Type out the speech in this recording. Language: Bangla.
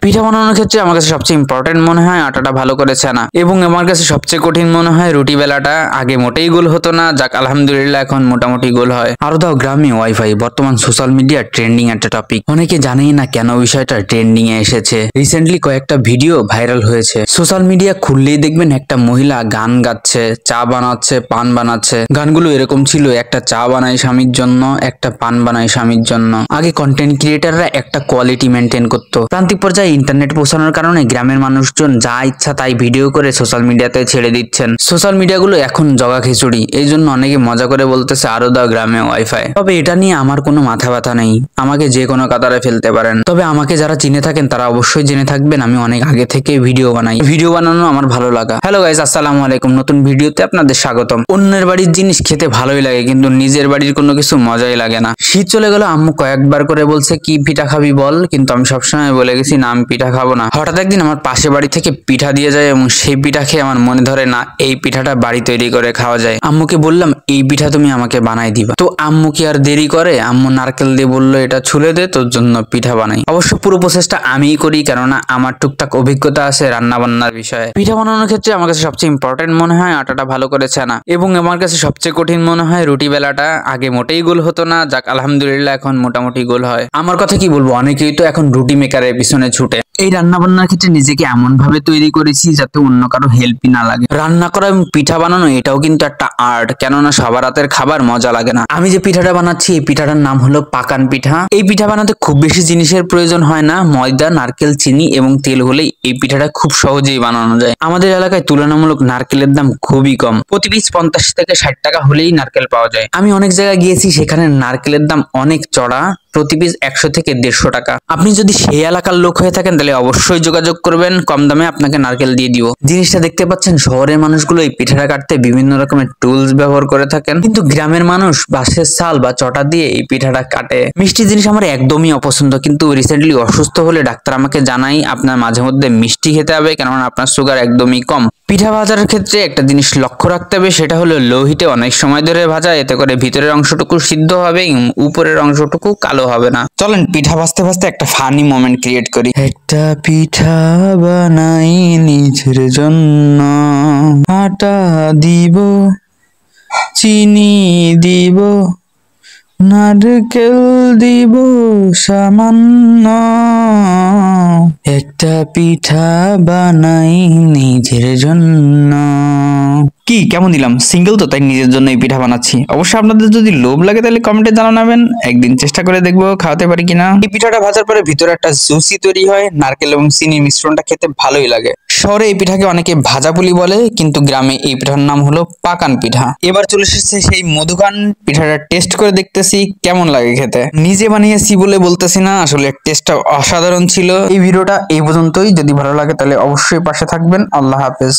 পিঠা বানানোর ক্ষেত্রে আমার কাছে সবচেয়ে ইম্পর্টেন্ট মনে হয় আটাটা ভালো করে ছানা, এবং আমার কাছে সবচেয়ে কঠিন মনে হয় রুটি বেলাটা। আগে মোটেই গোল হতো না, যাক আলহামদুলিল্লাহ এখন মোটামুটি গোল হয়। আরো দাও গ্রামে ওয়াইফাই বর্তমান সোশ্যাল মিডিয়া ট্রেন্ডিং একটা টপিক। অনেকে জানেই না কেন বিষয়টা ট্রেন্ডিং এ এসেছে। রিসেন্টলি কয়েকটা ভিডিও ভাইরাল হয়েছে। সোশ্যাল মিডিয়া খুললেই দেখবেন একটা মহিলা গান গাচ্ছে, চা বানাচ্ছে, পান বানাচ্ছে। গানগুলো এরকম ছিল, একটা চা বানাই স্বামীর জন্য, একটা পান বানাই স্বামীর জন্য। আগে কন্টেন্ট ক্রিয়েটাররা একটা কোয়ালিটি মেনটেন করতো। প্রান্তিক পর্যায়ে ইন্টারনেট পৌঁছানোর কারণে গ্রামের মানুষজন যা ইচ্ছা তাই ভিডিও করে সোশ্যাল মিডিয়াতে ছেড়ে দিচ্ছেন। সোশ্যাল মিডিয়াগুলো এখন জগা খিচুড়ি, এই জন্য অনেকে মজা করে বলতেছে আরো দাও গ্রামে ওয়াইফাই। তবে এটা নিয়ে আমার কোনো মাথা ব্যথা নেই, আমাকে যে কোনো কাতারে ফেলতে পারেন। তবে আমাকে যারা চিনে থাকেন তারা অবশ্যই জেনে থাকবেন আমি অনেক আগে থেকে ভিডিও বানাই। ভিডিও বানানো আমার ভালো লাগা। হ্যালো গাইস, আসসালামু আলাইকুম। নতুন ভিডিওতে আপনাদের স্বাগতম। অন্যের বাড়ির জিনিস খেতে ভালোই লাগে, কিন্তু নিজের বাড়ির কোনো কিছু মজাই লাগে না। শীত চলে গেল, আম্মু কয়েকবার করে বলছে কি পিঠা খাবি বল, কিন্তু আমি সবসময় বলে গেছি না আমি পিঠা খাবো না। হঠাৎ একদিন আমার পাশে বাড়ি থেকে পিঠা দিয়ে যায় এবং সেই পিঠা খেয়ে আমার মনে ধরে না এই পিঠাটা বাড়ি তৈরি করে খাওয়া যায়। আম্মুকে বললাম এই পিঠা তুমি আমাকে বানাই দিবা। তো আম্মু কি আর দেরি করে, আম্মু নারকেল দিয়ে বললো এটা ছুলে দে, তোর জন্য পিঠা বানাই। অবশ্য পুরো প্রসেসটা আমিই করি, কেননা আমার টুকটাক অভিজ্ঞতা আছে রান্না বান্নার বিষয়ে। পিঠা বানানোর ক্ষেত্রে আমার কাছে সবচেয়ে ইম্পর্টেন্ট মনে হয় আটাটা ভালো করে ছানা, এবং আমার কাছে সবচেয়ে কঠিন মনে হয় রুটি বেলাটা। আগে মোটেই গোল হতো না, যাক আলহামদুলিল্লাহ এখন মোটামুটি গোল হয়। আমার কথা কি বলবো, অনেকেই তো এখন রুটি মেকারের পিছনে ছুটে। এই রান্না বান্নার ক্ষেত্রে নিজেকে এমন ভাবে তৈরি করেছি যাতে অন্য কারো হেল্পই না লাগে। রান্না করা এবং পিঠা বানানো এটাও কিন্তু একটা আর্ট, কেননা সবার হাতের খাবার মজা লাগে না। আমি যে পিঠাটা বানাচ্ছি এই পিঠাটার নাম হলো পাকান পিঠা। এই পিঠা বানাতে খুব বেশি জিনিসের প্রয়োজন হয় না, ময়দা, নারকেল, চিনি এবং তেল হলেই এই পিঠাটা খুব সহজেই বানানো যায়। আমাদের এলাকায় তুলনামূলক নারকেলের দাম খুবই কম, প্রতি পিস 50 থেকে 60 টাকা হলেই নারকেল পাওয়া যায়। আমি অনেক জায়গায় গিয়েছি, সেখানে নারকেলের দাম অনেক চড়া, প্রতি পিস 100 থেকে 150 টাকা। আপনি যদি সেই এলাকার লোক হয়ে থাকেন তাহলে অবশ্যই যোগাযোগ করবেন, কম দামে আপনাকে নারকেল দিয়ে দিব। জিনিসটা দেখতে পাচ্ছেন, শহরের মানুষগুলো এই পিঠাটা কাটতে বিভিন্ন রকমের টুলস ব্যবহার করে থাকেন, কিন্তু গ্রামের মানুষ বাঁশের ছাল বা চটা দিয়ে এই পিঠাটা কাটে। মিষ্টি জিনিস আমার একদমই অপছন্দ, কিন্তু রিসেন্টলি অসুস্থ হলে ডাক্তার আমাকে জানাই আপনার মাঝে মধ্যে মিষ্টি খেতে হবে, কেননা আপনার সুগার একদমই কম। পিঠা ভাজার ক্ষেত্রে একটা জিনিস লক্ষ্য রাখতে হবে, সেটা হলো লো হিটে অনেক সময় ধরে ভাজা, এতে করে ভিতরের অংশটুকু সিদ্ধ হবে এবং উপরের অংশটুকু কালো হবে না। চলেন পিঠা ভাজতে ভাজতে একটা ফানি মোমেন্ট ক্রিয়েট করি। একটা পিঠা বানাই নিজের জন্য, আটা দিব, চিনি দিব, নারকেল দিব সামান্য, একটা পিঠা বানাই নিজের জন্য। কি কেমন দিলাম, সিঙ্গেল তো তাই নিজের জন্য এই পিঠা বানাচ্ছি। অবশ্য আপনাদের যদি লোভ লাগে তাহলে কমেন্টে জানাবেন, একদিন চেষ্টা করে দেখবো খাওয়াতে পারি কিনা। এই পিঠাটা ভাজার পরে ভিতরে একটা জুসি তৈরি হয়, নারকেল এবং চিনির মিশ্রণটা খেতে ভালোই লাগে। শহরে এই পিঠাকে অনেকে ভাজাপুলি বলে, কিন্তু গ্রামে এই পিঠার নাম হলো পাকান পিঠা। এবার চলে এসেছে সেই মধুকান পিঠাটা টেস্ট করে দেখতেছি কেমন লাগে খেতে। নিজে বানিয়েছি বলে বলতেছি না, আসলে টেস্টটা অসাধারণ ছিল। এই ভিডিওটা এই পর্যন্তই, যদি ভালো লাগে তাহলে অবশ্যই পাশে থাকবেন। আল্লাহ হাফেজ।